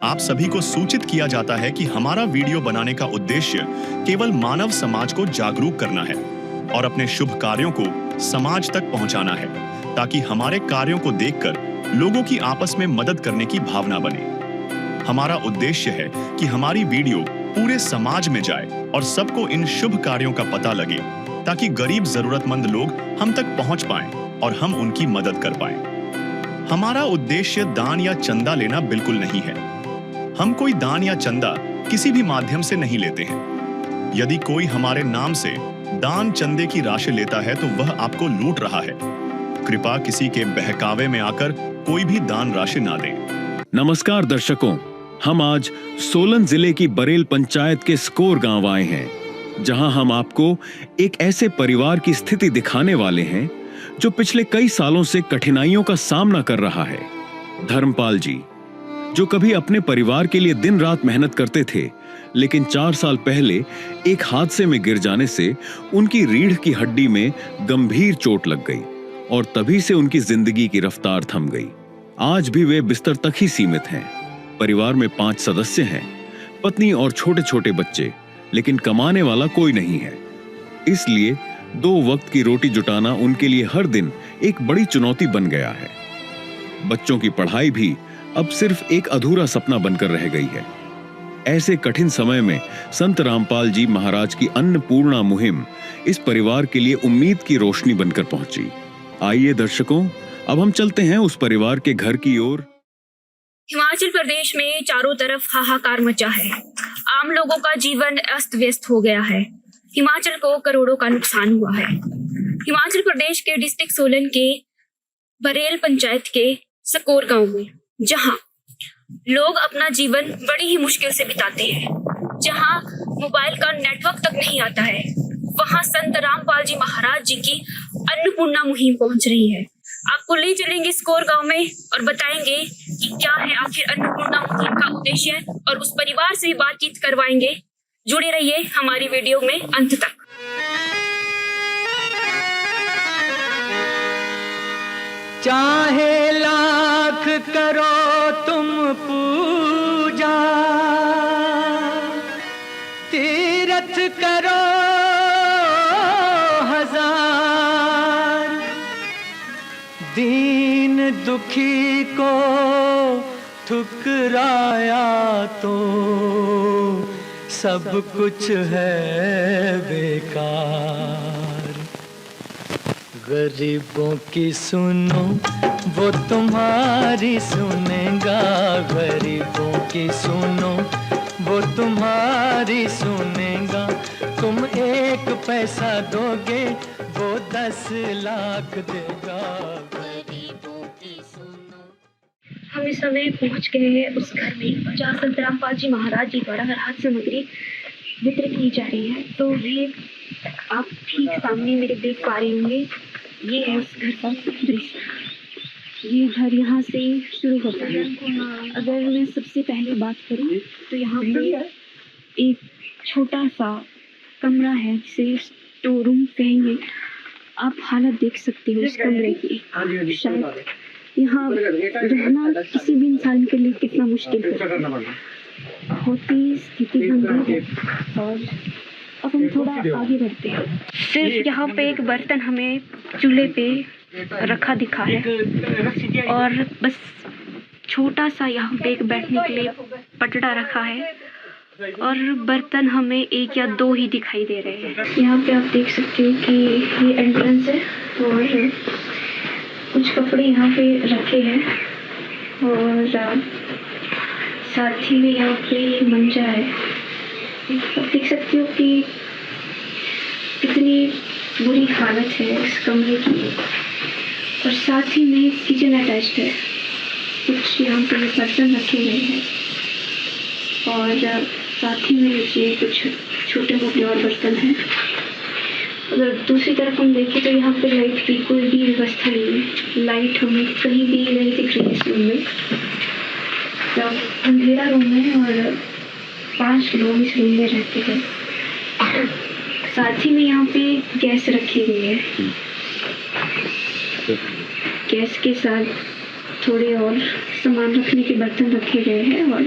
आप सभी को सूचित किया जाता है कि हमारा वीडियो बनाने का उद्देश्य केवल मानव समाज को जागरूक करना है और अपने शुभ कार्यों को समाज तक पहुंचाना है, ताकि हमारे कार्यों को देखकर लोगों की आपस में मदद करने की भावना बने। हमारा उद्देश्य है कि हमारी वीडियो पूरे समाज में जाए और सबको इन शुभ कार्यों का पता लगे, ताकि गरीब जरूरतमंद लोग हम तक पहुंच पाएं और हम उनकी मदद कर पाएं। हमारा उद्देश्य दान या चंदा लेना बिल्कुल नहीं है। हम कोई दान या चंदा किसी भी माध्यम से नहीं लेते हैं। यदि कोई हमारे नाम से दान चंदे की राशि लेता है तो वह आपको लूट रहा है। कृपया किसी के बहकावे में आकर कोई भी दान राशि ना दें। नमस्कार दर्शकों, हम आज सोलन जिले की बरेल पंचायत के स्कोर गांव आए हैं, जहां हम आपको एक ऐसे परिवार की स्थिति दिखाने वाले हैं जो पिछले कई सालों से कठिनाइयों का सामना कर रहा है। धर्मपाल जी, जो कभी अपने परिवार के लिए दिन रात मेहनत करते थे, लेकिन 4 साल पहले एक हादसे में गिर जाने से उनकी रीढ़ की हड्डी में गंभीर चोट लग गई और तभी से उनकी जिंदगी की रफ्तार थम गई। आज भी वे बिस्तर तक ही सीमित हैं। परिवार में 5 सदस्य हैं, पत्नी और छोटे छोटे बच्चे, लेकिन कमाने वाला कोई नहीं है। इसलिए 2 वक्त की रोटी जुटाना उनके लिए हर दिन एक बड़ी चुनौती बन गया है। बच्चों की पढ़ाई भी अब सिर्फ एक अधूरा सपना बनकर रह गई है। ऐसे कठिन समय में संत रामपाल जी महाराज की अन्नपूर्णा मुहिम इस परिवार के लिए उम्मीद की रोशनी बनकर पहुंची। आइए दर्शकों, अब हम चलते हैं उस परिवार के घर की ओर। हिमाचल प्रदेश में चारों तरफ हाहाकार मचा है। आम लोगों का जीवन अस्त व्यस्त हो गया है। हिमाचल को करोड़ों का नुकसान हुआ है। हिमाचल प्रदेश के डिस्ट्रिक्ट सोलन के बरेल पंचायत के स्कोर गांव में, जहां लोग अपना जीवन बड़ी ही मुश्किल से बिताते हैं, जहां मोबाइल का नेटवर्क तक नहीं आता है, वहां संत रामपाल जी महाराज जी की अन्नपूर्णा मुहिम पहुंच रही है। आपको ले चलेंगे स्कोर गांव में और बताएंगे कि क्या है आखिर अन्नपूर्णा मुहिम का उद्देश्य, और उस परिवार से भी बातचीत करवाएंगे। जुड़े रहिए हमारी वीडियो में अंत तक। चाहे लाख करो तुम पूजा, तीर्थ करो दीन दुखी को ठुकराया तो सब कुछ है बेकार। गरीबों की सुनो वो तुम्हारी सुनेगा, गरीबों की सुनो वो तुम्हारी सुनेगा। तुम 1 पैसा दोगे वो 10 लाख देगा। हम इस समय पहुंच गए हैं उस घर में जहाँ संत रामपाल जी महाराज जी द्वारा राहत सामग्री वितरित की जा रही है। तो ये आप ठीक सामने मेरे देख पा रहे होंगे, ये है उस घर का दृश्य। ये घर यहाँ से शुरू होता है। अगर मैं सबसे पहले बात करूँ तो यहाँ पे एक छोटा सा कमरा है, जिसे स्टोर रूम कहेंगे। आप हालत देख सकते हो इस कमरे की। शायद यहाँ रहना किसी भी इंसान के लिए कितना मुश्किल होती स्थिति गंभीर है। और अब हम थोड़ा आगे बढ़ते हैं। सिर्फ यहाँ पे एक बर्तन हमें चूल्हे पे रखा दिखा है, और बस छोटा सा यहाँ पे एक बैठने के लिए पटड़ा रखा है, और बर्तन हमें 1 या 2 ही दिखाई दे रहे हैं। यहाँ पे आप देख सकते हो कि ये एंट्रेंस है, और कुछ कपड़े यहाँ पे रखे हैं, और साथ ही में यहाँ पे मंजा है। आप देख सकते हो कि कितनी बुरी हालत है इस कमरे की, और साथ ही में किचन अटैच्ड है। कुछ यहाँ पे बर्तन रखे गए हैं, और साथ ही में ये कुछ छोटे मोटे और बर्तन हैं। अगर दूसरी तरफ हम देखें तो यहाँ पे लाइट की कोई भी व्यवस्था नहीं है। लाइट हमें कहीं भी नहीं दिख रही इस रूम में। अंधेरा रूम है और 5 लोग इस रूम में रहते हैं। साथ ही में यहाँ पे गैस रखी गई है। गैस के साथ थोड़े और सामान रखने के बर्तन रखे गए हैं, और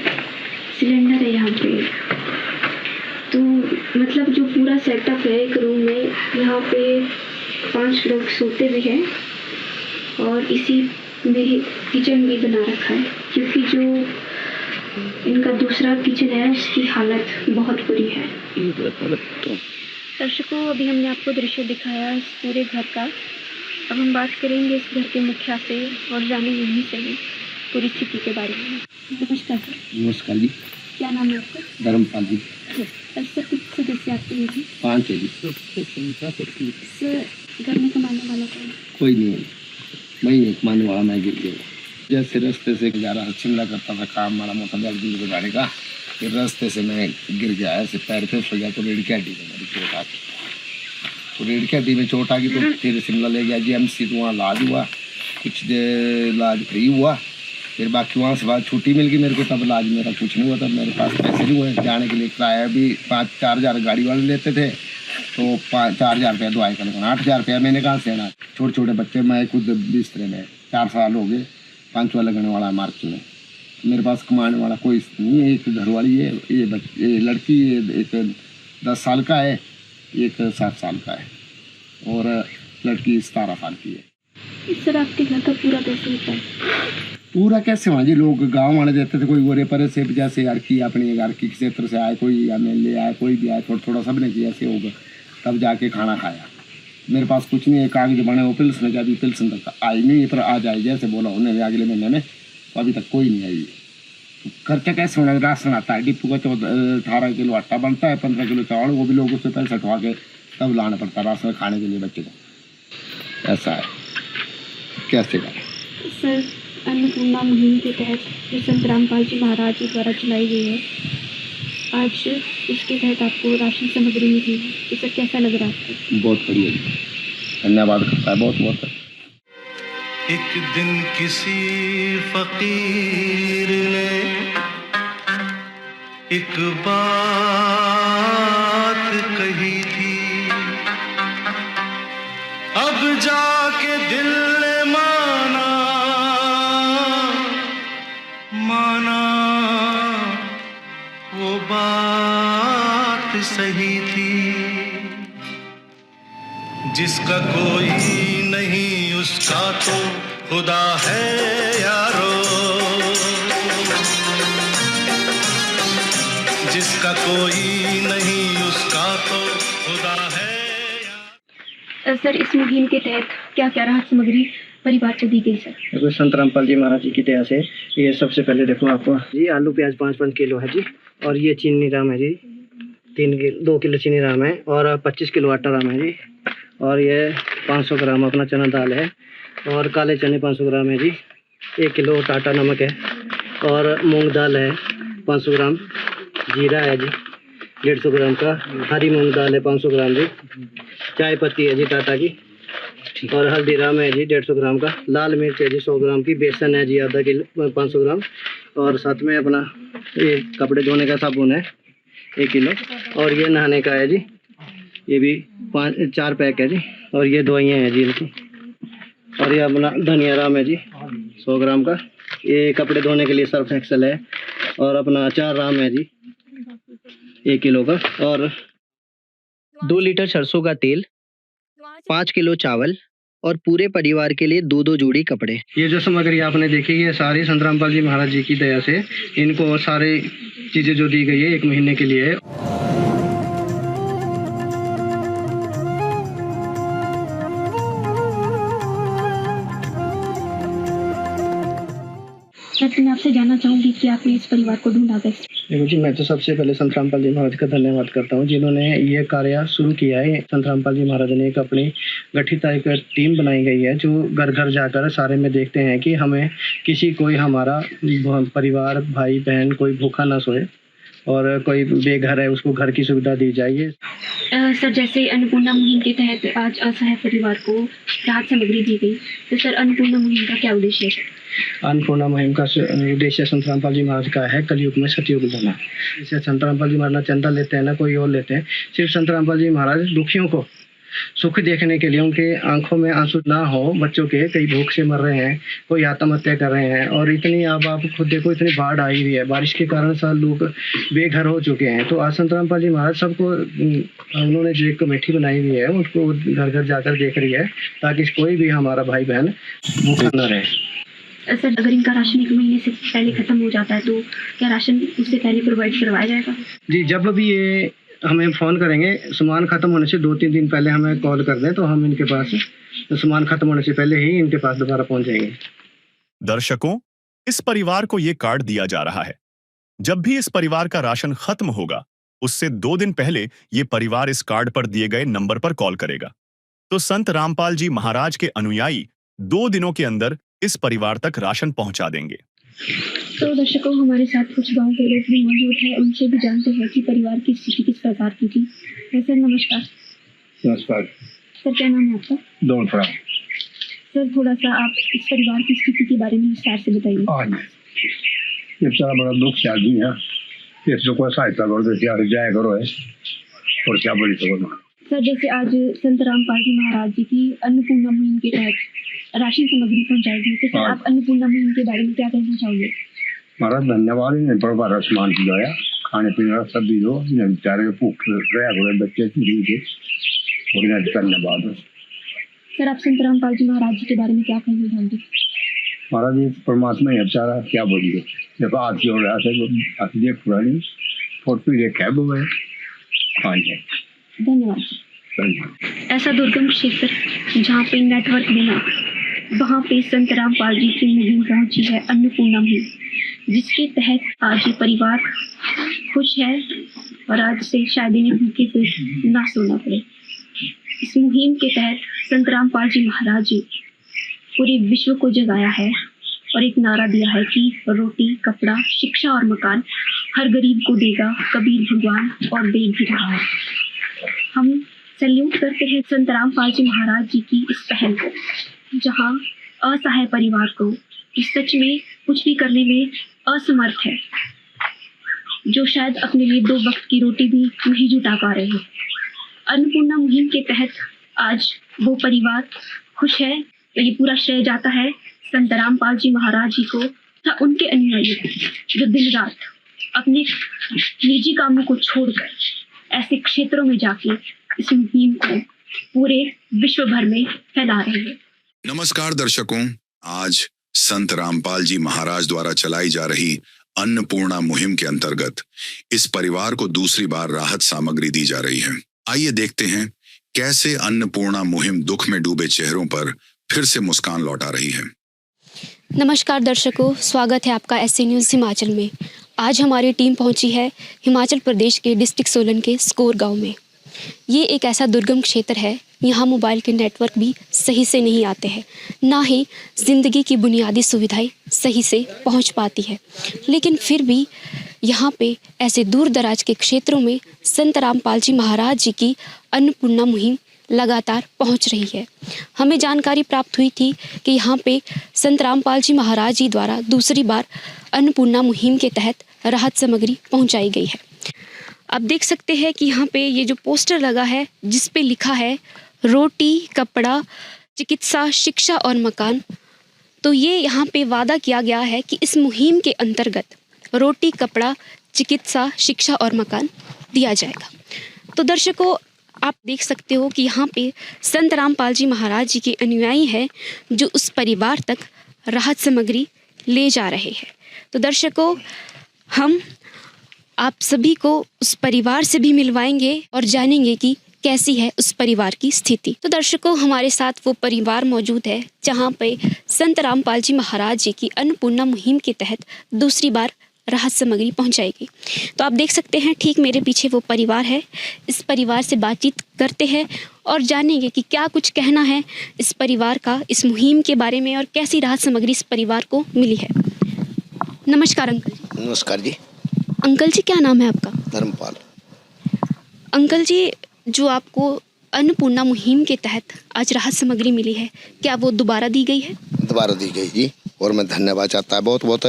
सेटअप है एक रूम में, यहाँ पे 5 लोग सोते भी हैं और इसी में किचन भी बना रखा है, क्योंकि जो इनका दूसरा किचन है उसकी हालत बहुत बुरी है। दर्शकों, अभी हमने आपको दृश्य दिखाया इस पूरे घर का। अब हम बात करेंगे इस घर के मुखिया से और जानेंगे उन्हीं से ही पूरी स्थिति के बारे में। नमस्कार सर। नमस्कार जी। क्या नाम है आपका? धर्मपाल जी। सर कितने सदस्य आपके हैं जी? 5 है जी। सर घर में कमाने वाला कौन है? कोई नहीं है, मैं ही एक कमाने वाला, मैं गिर गया। जैसे रास्ते से जा रहा शिमला करता था काम, माड़ा मोटा जल्दी गुजारे का, फिर रास्ते से मैं गिर गया, ऐसे पैर फिसल गया तो रीढ़ की हड्डी में मेरी चोट आ गई। तो रीढ़ की हड्डी में चोट आ गई तो फिर शिमला ले गया GMC, तो वहाँ इलाज हुआ, कुछ देर इलाज फ्री हुआ, फिर बाकी वहाँ से बाद छुट्टी मिल गई मेरे को, तब इलाज मेरा कुछ नहीं हुआ, तब मेरे पास पैसे नहीं हुए जाने के लिए। किराया भी 5-4 हज़ार गाड़ी वाले लेते थे, तो 4 हज़ार रुपया दवाई का लगना, 8 हज़ार रुपया मैंने कहाँ से देना। छोटे छोटे बच्चे, मैं खुद बिस्तरे में 4 साल हो गए, 5वां लगने वाला है मार्च में। मेरे पास कमाने वाला कोई नहीं है। एक घरवाली है, ये लड़की एक 10 साल का है, एक 7 साल का है, और लड़की 17 साल की है। सर आपके घर का पूरा कैसे होता है? पूरा कैसे वहाँ जी, लोग गांव वाले देते थे, कोई गोरे परे से जैसे यार की अपने घर की क्षेत्र से आए, कोई MLA आए, कोई भी आए, थोड़ा थोड़ा सब ने किया ऐसे होगा, तब जाके खाना खाया। मेरे पास कुछ नहीं है, कागज बने वो पिल्सन का भी, पिल्सन तक आई नहीं, पर आ जाए जैसे बोला उन्होंने अगले महीने में, तो अभी तक कोई नहीं आई। तो खर्चा कैसे होना, राशन आता है डिपू का 18 किलो आटा बनता है, 15 किलो चावल, वो भी लोग उससे पैसे हटवा के तब लाना पड़ता है राशन खाने के लिए बच्चे को, ऐसा है। कैसे करें सर? अन्नपूर्णा मुहिम के तहत जो संत रामपाल जी महाराज जी द्वारा चलाई गई है, आज उसके तहत आपको राशन सामग्री मिली है, तो सर कैसा लग रहा है आपको? बहुत बढ़िया, धन्यवाद करता है बहुत बहुत। एक दिन किसी फकीर ने एक बात कही थी, अब जाके दिल ने माना वो बात सही थी। जिसका कोई नहीं उसका तो खुदा है यारो, जिसका कोई नहीं उसका तो खुदा है यारो। सर इस मुहिम के तहत क्या क्या राहत सामग्री परिवार को दी गई सर? देखो संत रामपाल जी महाराज जी की दया से ये सबसे पहले देखो आपको जी आलू प्याज 5 किलो है जी, और ये चीनी राम है जी 2 किलो चीनी राम है, और 25 किलो आटा राम है जी, और ये 500 ग्राम अपना चना दाल है, और काले चने 500 ग्राम है जी, 1 किलो टाटा नमक है, और मूंग दाल है 500 ग्राम, जीरा है जी 150 ग्राम का, हरी मूंग दाल है 500 ग्राम जी, चाय पत्ती है जी टाटा की, और हल्दी राम है जी 150 ग्राम का, लाल मिर्च है जी 100 ग्राम की, बेसन है जी आधा किलो 500 ग्राम, और साथ में अपना ये कपड़े धोने का साबुन है 1 किलो, और ये नहाने का है जी, ये भी 4 पैक है जी, और ये दवाइयाँ हैं जी इनकी, और ये अपना धनिया राम है जी 100 ग्राम का, ये कपड़े धोने के लिए सर्फ एक्सेल है, और अपना अचार राम है जी 1 किलो का, और 2 लीटर सरसों का तेल, 5 किलो चावल, और पूरे परिवार के लिए 2 जोड़ी कपड़े। ये जो सामग्री आपने देखी ये सारी संत रामपाल जी महाराज जी की दया से इनको सारे चीज़ें जो दी गई है 1 महीने के लिए है। मैं आपसे जानना चाहूँगी कि आपने इस परिवार को ढूंढा कैसे? देखो जी, मैं तो सबसे पहले संत रामपाल जी महाराज का धन्यवाद करता हूँ जिन्होंने ये कार्य शुरू किया है। संत रामपाल जी महाराज ने एक अपनी गठित एक टीम बनाई गई है जो घर घर जाकर सारे में देखते हैं कि हमें किसी कोई हमारा परिवार भाई बहन कोई भूखा ना सोए, और कोई बेघर है उसको घर की सुविधा दी जाए। सर जैसे अन्नपूर्णा मुहिम के तहत आज असहाय परिवार को राहत सामग्री दी गई, तो सर अन्नपूर्णा मुहिम का क्या उद्देश्य है? अन्नपूर्णा मुहिम का उद्देश्य संत रामपाल जी महाराज का है कलयुग में सतयुग लाना। जैसे संत रामपाल जी महाराज चंदा लेते हैं ना कोई और लेते हैं, सिर्फ संत रामपाल जी महाराज दुखियों को सुख देखने के लिए, उनके आंखों में आंसू ना हो बच्चों के, कई भूख से मर रहे हैं, कोई आत्महत्या कर रहे हैं। और इतनी अब आप खुद देखो, इतनी बाढ़ आई हुई है, बारिश के कारण सब लोग बेघर हो चुके हैं। तो आज संत रामपाल जी महाराज सबको, उन्होंने जो एक कमेटी बनाई हुई है उसको घर घर जाकर देख रही है, ताकि कोई भी हमारा भाई बहन भूखा न रहे। सर, अगर इनका राशन 1 महीने से पहले ख़त्म हो जाता है तो क्या राशन उससे पहले प्रोवाइड करवाया जाएगा? जी, जब भी ये हमें फ़ोन करेंगे, सामान ख़त्म होने से 2-3 दिन पहले हमें कॉल कर दें, तो हम इनके पास सामान ख़त्म होने से पहले ही इनके पास दोबारा पहुंच जाएंगे। दर्शकों, इस परिवार को ये कार्ड दिया जा रहा है। जब भी इस परिवार का राशन खत्म होगा, उससे 2 दिन पहले ये परिवार इस कार्ड पर दिए गए नंबर पर कॉल करेगा। तो संत रामपाल जी महाराज के अनुयायी 2 दिनों के अंदर इस परिवार तक राशन पहुंचा देंगे। तो दर्शकों, हमारे साथ कुछ गांव के लोग भी मौजूद हैं, उनसे भी जानते हैं कि परिवार की स्थिति किस प्रकार की थी। सर, नमस्कार। नमस्कार। सर, क्या नाम है आपका? दौलपुरा। सर, थोड़ा सा आप इस परिवार की स्थिति के बारे में विस्तार से बताइए। ये बेचारा बड़ा दुख से आदमी है, इसको कोई सहायता कर दो, जाया करो है, और क्या बोली सको। सर, जैसे आज संत रामपाल जी महाराज जी की अन्नपूर्णा मुहिम के तहत राशन सामग्री पहुंचाएगी, तो सर आप अन्नपूर्णा मुहिम के बारे में क्या कहना चाहोगे? महाराज धन्यवाद, इन्हें बड़ा सामान खिलाया, खाने पीने का सब भी दो, बेचारे भूख रहा हुए बच्चे धन्यवाद। सर, आप संत रामपाल जी महाराज जी के बारे में क्या कहना चाहोगे? महाराज ये परमात्मा है बेचारा, क्या बोलिए, जब आज जो रहा था देख पुरानी फोटो देखा है वो है। हाँ जी, धन्यवाद। ऐसा दुर्गम क्षेत्र जहाँ पे नेटवर्क बिना, वहाँ पे संत रामपाल जी की मुहिम पहुंची है, अन्नपूर्णा मुहिम, जिसके तहत आज ये परिवार खुश है और आज से शायद इन्हें भूखे पेट ना सोना पड़े। इस मुहिम के तहत संत रामपाल जी महाराज जी पूरे विश्व को जगाया है और एक नारा दिया है कि रोटी, कपड़ा, शिक्षा और मकान हर गरीब को देगा कबीर भगवान, और दे भी रहा है। हम सैल्यूट करते हैं संत रामपाल जी महाराज जी की इस पहल को, जहां असहाय परिवार को जो सच में कुछ भी करने में असमर्थ है, जो शायद अपने लिए 2 वक्त की रोटी भी नहीं जुटा पा रहे हैं, अन्नपूर्णा मुहिम के तहत आज वो परिवार खुश है। तो ये पूरा श्रेय जाता है संत रामपाल जी महाराज जी को तथा उनके अनुयायी को, जो दिन रात अपने निजी कामों को छोड़कर ऐसे क्षेत्रों में जाके इस मुहिम को पूरे विश्व भर में फैला रहे हैं। नमस्कार दर्शकों, आज संत रामपाल जी महाराज द्वारा चलाई जा रही अन्नपूर्णा मुहिम के अंतर्गत इस परिवार को दूसरी बार राहत सामग्री दी जा रही है। आइए देखते हैं कैसे अन्नपूर्णा मुहिम दुख में डूबे चेहरों पर फिर से मुस्कान लौटा रही है। नमस्कार दर्शकों, स्वागत है आपका SC न्यूज़ हिमाचल में। आज हमारी टीम पहुंची है हिमाचल प्रदेश के डिस्ट्रिक्ट सोलन के स्कोर गांव में। ये एक ऐसा दुर्गम क्षेत्र है, यहाँ मोबाइल के नेटवर्क भी सही से नहीं आते हैं, ना ही ज़िंदगी की बुनियादी सुविधाएं सही से पहुंच पाती है। लेकिन फिर भी यहाँ पे ऐसे दूर दराज के क्षेत्रों में संत रामपाल जी महाराज जी की अन्नपूर्णा मुहिम लगातार पहुंच रही है। हमें जानकारी प्राप्त हुई थी कि यहाँ पे संत रामपाल जी महाराज जी द्वारा दूसरी बार अन्नपूर्णा मुहिम के तहत राहत सामग्री पहुंचाई गई है। आप देख सकते हैं कि यहाँ पे ये जो पोस्टर लगा है, जिस पे लिखा है रोटी, कपड़ा, चिकित्सा, शिक्षा और मकान। तो ये यहाँ पे वादा किया गया है कि इस मुहिम के अंतर्गत रोटी, कपड़ा, चिकित्सा, शिक्षा और मकान दिया जाएगा। तो दर्शकों, आप देख सकते हो कि यहाँ पे संत रामपाल जी महाराज जी के अनुयायी हैं जो उस परिवार तक राहत सामग्री ले जा रहे हैं। तो दर्शकों, हम आप सभी को उस परिवार से भी मिलवाएंगे और जानेंगे कि कैसी है उस परिवार की स्थिति। तो दर्शकों, हमारे साथ वो परिवार मौजूद है जहाँ पे संत रामपाल जी महाराज जी की अन्नपूर्णा मुहिम के तहत दूसरी बार राहत सामग्री पहुंचाएगी। तो आप देख सकते हैं ठीक मेरे पीछे वो परिवार है। इस परिवार से बातचीत करते हैं और जानेंगे कि क्या कुछ कहना है इस परिवार का इस मुहिम के बारे में और कैसी राहत सामग्री इस परिवार को मिली है। नमस्कार अंकल जी। नमस्कार जी। अंकल जी, क्या नाम है आपका? धर्मपाल। अंकल जी, जो आपको अन्नपूर्णा मुहिम के तहत आज राहत सामग्री मिली है, क्या वो दोबारा दी गई है? दोबारा दी गई जी। और मैं धन्यवाद चाहता है बहुत बहुत।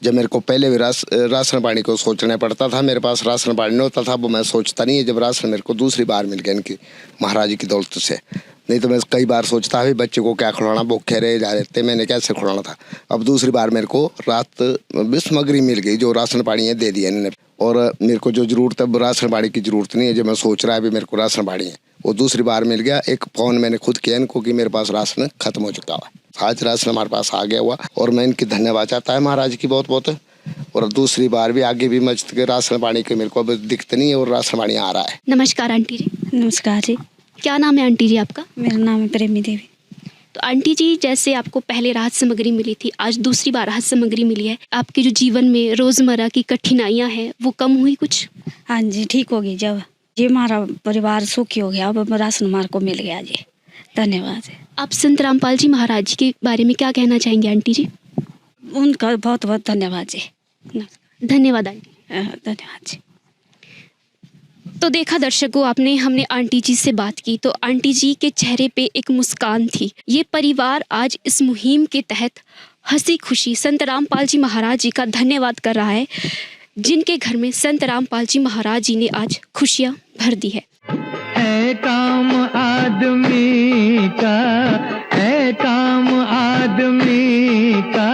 जब मेरे को पहले भी राशन पानी को सोचना पड़ता था, मेरे पास राशन पानी नहीं होता था, वो मैं सोचता नहीं है। जब राशन मेरे को दूसरी बार मिल गया इनकी महाराज जी की दौलत से, नहीं तो मैं कई बार सोचता है बच्चे को क्या खिलाना, भूखे रह जा रहे थे, मैंने कैसे खिलाना था। अब दूसरी बार मेरे को रात सामग्री मिल गई, जो राशन पानी है दे दिया इन्होंने। और मेरे को जो जरूरत है राशन पानी की जरूरत नहीं है, जो मैं सोच रहा है अभी मेरे को राशन पानी है वो दूसरी बार मिल गया। एक फोन मैंने खुद किया इनको कि मेरे पास राशन खत्म हो चुका हुआ, आज राशन हमारे पास आ गया हुआ। और मैं इनकी धन्यवाद चाहता है महाराज की बहुत बहुत। और दूसरी बार भी आगे भी मस्जिद के राशन पानी की मेरे को अभी दिक्कत नहीं है और राशन पानी आ रहा है। नमस्कार आंटी जी। नमस्कार जी। क्या नाम है आंटी जी आपका? मेरा नाम है प्रेमी देवी। तो आंटी जी, जैसे आपको पहले राहत सामग्री मिली थी, आज दूसरी बार राहत सामग्री मिली है, आपके जो जीवन में रोजमर्रा की कठिनाइयां हैं वो कम हुई कुछ? हाँ जी, ठीक हो गई। जब जी हमारा परिवार सुखी हो गया, अब राशन हमारे को मिल गया जी, धन्यवाद। आप संत रामपाल जी महाराज जी के बारे में क्या कहना चाहेंगे आंटी जी? उनका बहुत बहुत धन्यवाद जी। धन्यवाद आंटी। धन्यवाद जी। तो देखा दर्शकों, हमने आंटी जी से बात की तो आंटी जी के चेहरे पे एक मुस्कान थी। ये परिवार आज इस मुहिम के तहत हंसी खुशी संत रामपाल जी महाराज जी का धन्यवाद कर रहा है, जिनके घर में संत रामपाल जी महाराज जी ने आज खुशियां भर दी है काम आदमी का, है काम आदमी का,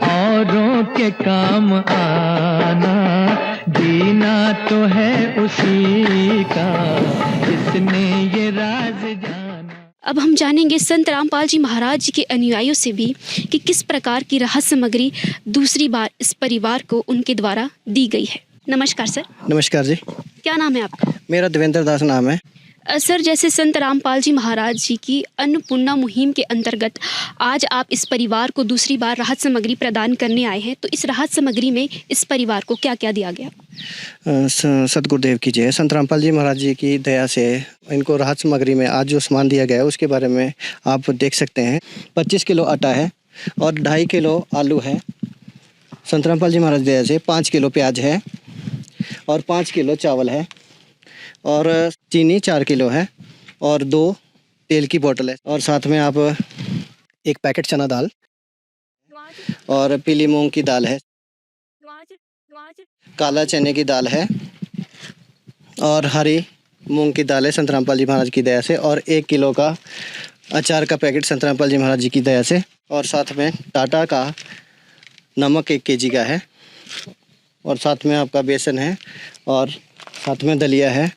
औरों के काम आना, जीना तो है उसी का, जिसने ये राज जाना। अब हम जानेंगे संत रामपाल जी महाराज जी के अनुयायियों से भी कि किस प्रकार की राहत सामग्री दूसरी बार इस परिवार को उनके द्वारा दी गई है। नमस्कार सर। नमस्कार जी। क्या नाम है आपका? मेरा देवेंद्र दास नाम है। सर, जैसे संत रामपाल जी महाराज जी की अन्नपूर्णा मुहिम के अंतर्गत आज आप इस परिवार को दूसरी बार राहत सामग्री प्रदान करने आए हैं, तो इस राहत सामग्री में इस परिवार को क्या क्या दिया गया? सतगुरुदेव की जय। संत रामपाल जी महाराज जी की दया से इनको राहत सामग्री में आज जो सामान दिया गया है उसके बारे में आप देख सकते हैं। 25 किलो आटा है और 2.5 किलो आलू है। संत रामपाल जी महाराज दया से 5 किलो प्याज है और 5 किलो चावल है और चीनी 4 किलो है और 2 तेल की बोतल है। और साथ में आप एक पैकेट चना दाल और पीली मूंग की दाल है, काला चने की दाल है और हरी मूंग की दाल है संत रामपाल जी महाराज की दया से। और 1 किलो का अचार का पैकेट संत रामपाल जी महाराज जी की दया से। और साथ में टाटा का नमक 1 केजी का है और साथ में आपका बेसन है और साथ में दलिया है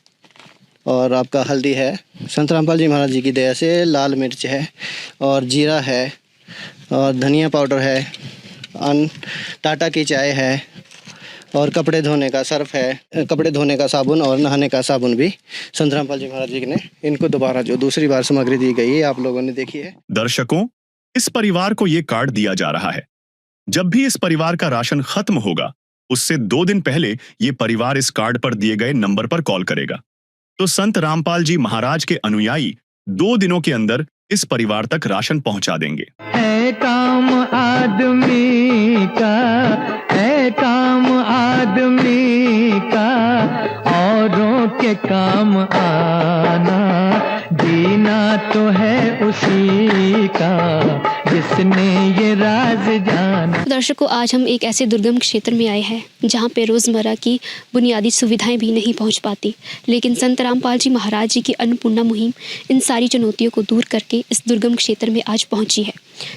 और आपका हल्दी है। संत रामपाल जी महाराज जी की दया से लाल मिर्च है और जीरा है और धनिया पाउडर है, टाटा की चाय है और कपड़े धोने का सर्फ है, कपड़े धोने का साबुन और नहाने का साबुन भी संत रामपाल जी महाराज जी ने इनको दोबारा जो दूसरी बार सामग्री दी गई है आप लोगों ने देखी है। दर्शकों, इस परिवार को ये कार्ड दिया जा रहा है। जब भी इस परिवार का राशन खत्म होगा उससे 2 दिन पहले ये परिवार इस कार्ड पर दिए गए नंबर पर कॉल करेगा, तो संत रामपाल जी महाराज के अनुयायी 2 दिनों के अंदर इस परिवार तक राशन पहुंचा देंगे। है काम आदमी का, है काम आदमी का, औरों के काम आना, जीना तो है उसी का, जिसने ये राज जाना। दर्शकों, आज हम एक ऐसे दुर्गम क्षेत्र में आए हैं जहां पे रोज़मर्रा की बुनियादी सुविधाएं भी नहीं पहुंच पाती, लेकिन संत रामपाल जी महाराज जी की अन्नपूर्णा मुहिम इन सारी चुनौतियों को दूर करके इस दुर्गम क्षेत्र में आज पहुंची है।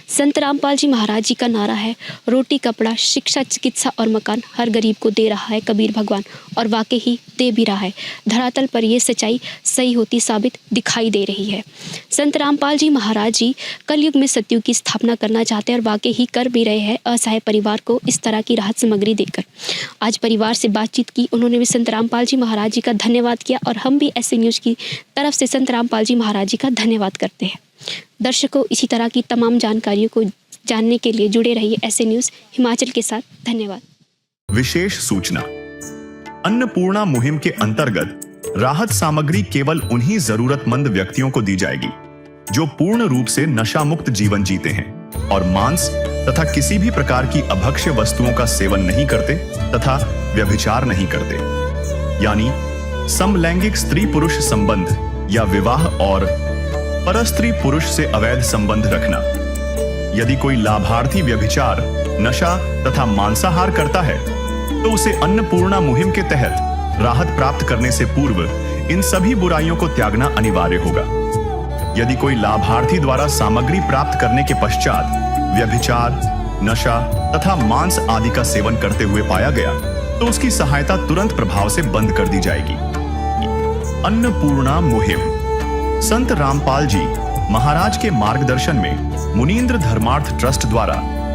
संत रामपाल जी महाराज जी का नारा है, रोटी कपड़ा शिक्षा चिकित्सा और मकान हर गरीब को दे रहा है कबीर भगवान, और वाकई ही दे भी रहा है। धरातल पर यह सच्चाई सही होती साबित दिखाई दे रही है। संत रामपाल जी महाराज जी कलयुग में सतयुग की स्थापना करना चाहते हैं और वाकई ही कर भी रहे हैं असहाय परिवार को इस तरह की राहत सामग्री देकर। आज परिवार से बातचीत की, उन्होंने भी संत रामपाल जी महाराज जी का धन्यवाद किया और हम भी ऐसे न्यूज़ की तरफ से संत रामपाल जी महाराज जी का धन्यवाद करते हैं। दर्शकों, इसी तरह की तमाम जानकारियों को जानने के लिए जुड़े रहिए ऐसे न्यूज़ हिमाचल के साथ। धन्यवाद। विशेष सूचना, अन्नपूर्णा मुहिम के अंतर्गत राहत सामग्री केवल उन्हीं जरूरतमंद व्यक्तियों को दी जाएगी जो पूर्ण रूप से नशा मुक्त जीवन जीते हैं और मांस तथा किसी भी प्रकार की अभक्ष्य वस्तुओं का सेवन नहीं करते तथा व्यभिचार नहीं करते, यानी समलैंगिक स्त्री पुरुष संबंध या विवाह और परस्त्री पुरुष से अवैध संबंध रखना, यदि कोई लाभार्थी व्यभिचार, नशा तथा मांसाहार करता है तो उसे अन्नपूर्णा मुहिम के तहत राहत प्राप्त करने से पूर्व इन सभी बुराइयों को त्यागना अनिवार्य होगा। यदि कोई लाभार्थी द्वारा सामग्री प्राप्त करने के पश्चात व्यभिचार, नशा तथा मांस आदि का सेवन करते हुए पाया गया तो उसकी सहायता तुरंत प्रभाव से बंद कर दी जाएगी। अन्नपूर्णा मुहिम। संत रामपाल जी महाराज के मार्गदर्शन में मुनींद्र धर्मार्थ ट्रस्ट द्वारा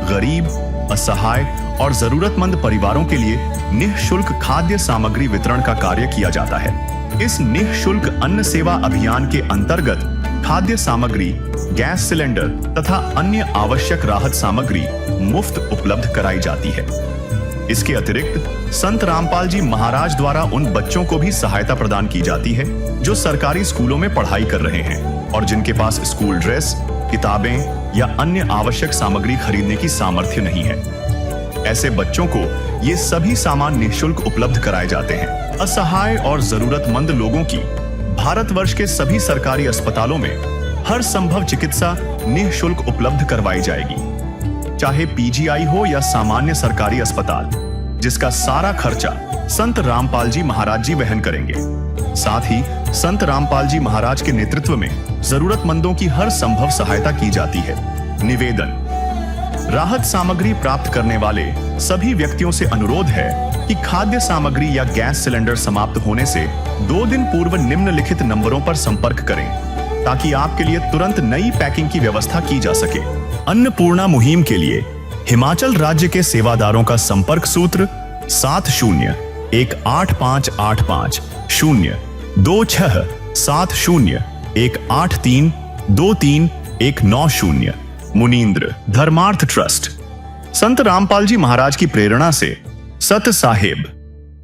गरीब, असहाय और जरूरतमंद परिवारों के लिए निःशुल्क खाद्य सामग्री वितरण का कार्य किया जाता है। इस निःशुल्क अन्न सेवा अभियान के अंतर्गत खाद्य सामग्री, गैस सिलेंडर तथा अन्य आवश्यक राहत सामग्री मुफ्त उपलब्ध कराई जाती है। इसके अतिरिक्त संत रामपाल जी महाराज द्वारा उन बच्चों को भी सहायता प्रदान की जाती है जो सरकारी स्कूलों में पढ़ाई कर रहे हैं और जिनके पास स्कूल ड्रेस, किताबें या अन्य आवश्यक सामग्री खरीदने की सामर्थ्य नहीं है। ऐसे बच्चों को ये सभी सामान निःशुल्क उपलब्ध कराए जाते हैं। असहाय और जरूरतमंद लोगों की भारतवर्ष के सभी सरकारी अस्पतालों में हर संभव चिकित्सा निःशुल्क उपलब्ध करवाई जाएगी, चाहे पीजीआई हो या सामान्य सरकारी अस्पताल, जिसका सारा खर्चा संत रामपाल जी महाराज जी वहन करेंगे। साथ ही संत रामपाल जी महाराज के नेतृत्व में जरूरतमंदों की हर संभव सहायता की जाती है। निवेदन। राहत सामग्री प्राप्त करने वाले सभी व्यक्तियों से अनुरोध है कि खाद्य सामग्री या गैस सिलेंडर समाप्त होने से 2 दिन पूर्व निम्नलिखित नंबरों पर संपर्क करें ताकि आपके लिए तुरंत नई पैकिंग की व्यवस्था की जा सके। अन्नपूर्णा मुहिम के लिए हिमाचल राज्य के सेवादारों का संपर्क सूत्र 701858502670183232 190। मुनींद्र धर्मार्थ ट्रस्ट। संत रामपाल जी महाराज की प्रेरणा से सत साहेब